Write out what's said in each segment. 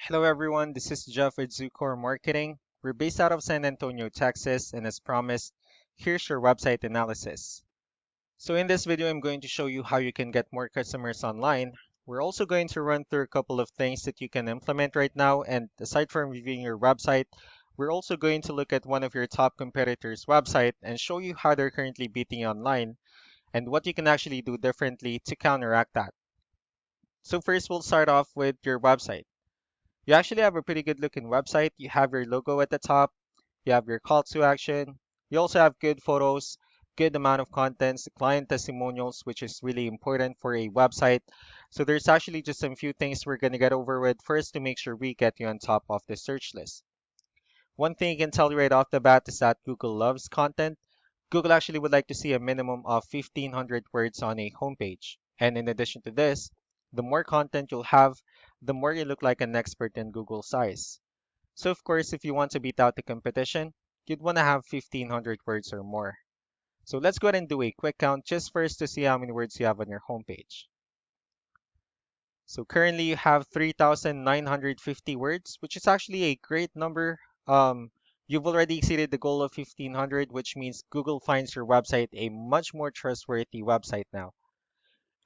Hello everyone, this is Jeff with Zucor Marketing. We're based out of San Antonio, Texas, and as promised, here's your website analysis. So in this video, I'm going to show you how you can get more customers online. We're also going to run through a couple of things that you can implement right now, and aside from reviewing your website, we're also going to look at one of your top competitors' website and show you how they're currently beating you online and what you can actually do differently to counteract that. So first, we'll start off with your website. You actually have a pretty good looking website. You have your logo at the top, you have your call to action, you also have good photos, good amount of contents, the client testimonials, which is really important for a website. So there's actually just some few things we're going to get over with first to make sure we get you on top of the search list. One thing I can tell you right off the bat is that Google loves content. Google actually would like to see a minimum of 1,500 words on a homepage. And in addition to this, the more content you'll have, the more you look like an expert in Google size. So of course, if you want to beat out the competition, you'd want to have 1,500 words or more. So let's go ahead and do a quick count just first to see how many words you have on your homepage. So currently you have 3,950 words, which is actually a great number. You've already exceeded the goal of 1,500, which means Google finds your website a much more trustworthy website now.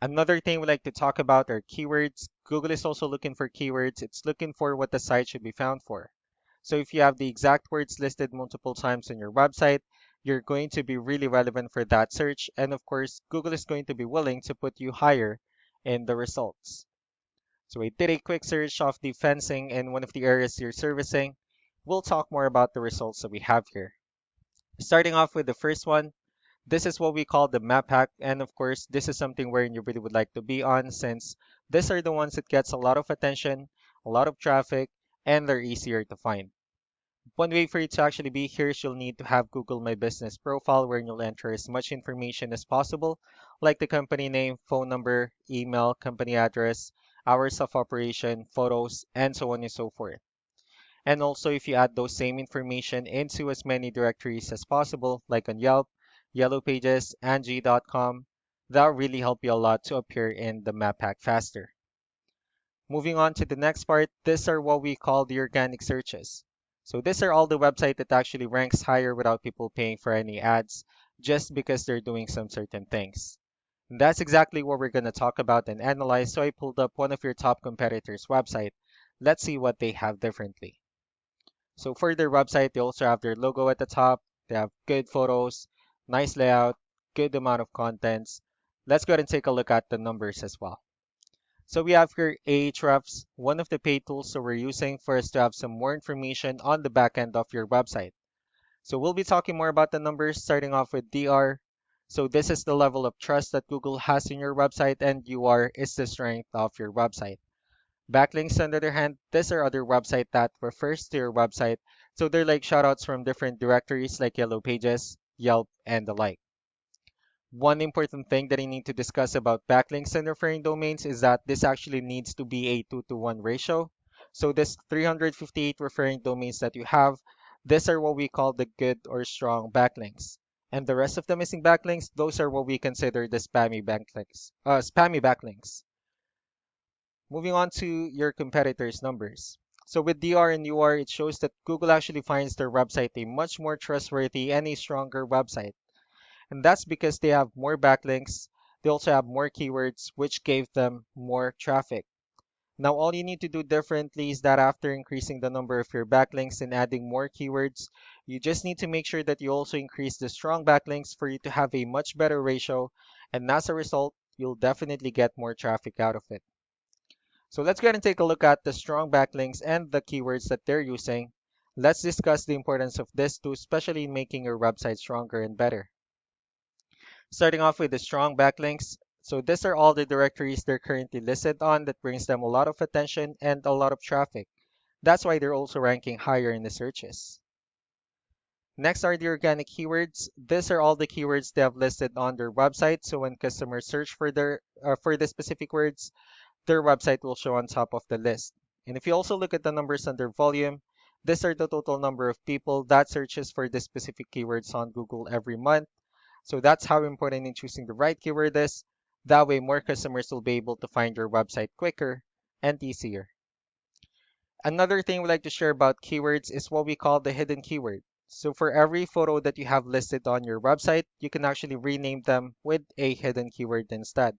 Another thing we like to talk about are keywords. Google is also looking for keywords. It's looking for what the site should be found for. So if you have the exact words listed multiple times on your website, you're going to be really relevant for that search. And of course, Google is going to be willing to put you higher in the results. So I did a quick search of the fencing in one of the areas you're servicing. We'll talk more about the results that we have here. Starting off with the first one, this is what we call the map hack. And of course, this is something where you really would like to be on since these are the ones that gets a lot of attention, a lot of traffic, and they're easier to find. One way for you to actually be here is you'll need to have Google My Business profile where you'll enter as much information as possible, like the company name, phone number, email, company address, hours of operation, photos, and so on and so forth. And also, if you add those same information into as many directories as possible, like on Yelp, Yellow Pages, Angie.com, that'll really help you a lot to appear in the map pack faster. Moving on to the next part, these are what we call the organic searches. So these are all the website that actually ranks higher without people paying for any ads, just because they're doing some certain things. And that's exactly what we're going to talk about and analyze. So I pulled up one of your top competitors' website. Let's see what they have differently. So for their website, they also have their logo at the top. They have good photos, nice layout, good amount of contents. Let's go ahead and take a look at the numbers as well. So we have here Ahrefs, one of the paid tools that we're using for us to have some more information on the back end of your website. So we'll be talking more about the numbers, starting off with DR. So this is the level of trust that Google has in your website, and UR is the strength of your website. Backlinks, on the other hand, these are other website that refers to your website. So they're like shoutouts from different directories like Yellow Pages, Yelp, and the like. One important thing that I need to discuss about backlinks and referring domains is that this actually needs to be a 2-to-1 ratio. So this 358 referring domains that you have, these are what we call the good or strong backlinks. And the rest of the missing backlinks, those are what we consider the spammy backlinks. Moving on to your competitors' numbers. So with DR and UR, it shows that Google actually finds their website a much more trustworthy and a stronger website. And that's because they have more backlinks. They also have more keywords, which gave them more traffic. Now, all you need to do differently is that after increasing the number of your backlinks and adding more keywords, you just need to make sure that you also increase the strong backlinks for you to have a much better ratio. And as a result, you'll definitely get more traffic out of it. So let's go ahead and take a look at the strong backlinks and the keywords that they're using. Let's discuss the importance of this too, especially in making your website stronger and better. Starting off with the strong backlinks. So these are all the directories they're currently listed on that brings them a lot of attention and a lot of traffic. That's why they're also ranking higher in the searches. Next are the organic keywords. These are all the keywords they have listed on their website. So when customers search for the specific words, their website will show on top of the list. And if you also look at the numbers under volume, these are the total number of people that searches for the specific keywords on Google every month. So that's how important in choosing the right keyword is. That way, more customers will be able to find your website quicker and easier. Another thing we like to share about keywords is what we call the hidden keyword. So for every photo that you have listed on your website, you can actually rename them with a hidden keyword instead.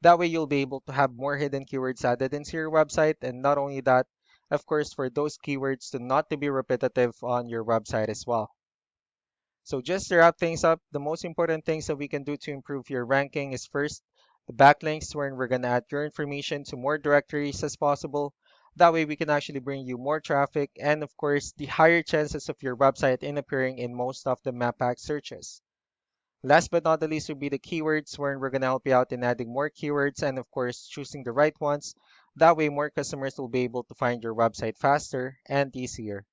That way you'll be able to have more hidden keywords added into your website. And not only that, of course, for those keywords to not to be repetitive on your website as well. So just to wrap things up, the most important things that we can do to improve your ranking is first, the backlinks wherein we're going to add your information to more directories as possible. That way we can actually bring you more traffic and of course the higher chances of your website in appearing in most of the map pack searches. Last but not the least would be the keywords wherein we're going to help you out in adding more keywords and of course choosing the right ones. That way more customers will be able to find your website faster and easier.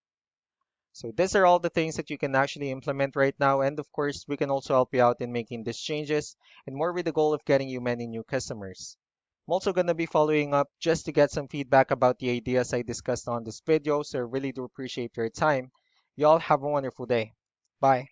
So these are all the things that you can actually implement right now. And of course, we can also help you out in making these changes and more with the goal of getting you many new customers. I'm also going to be following up just to get some feedback about the ideas I discussed on this video. So I really do appreciate your time. You all have a wonderful day. Bye.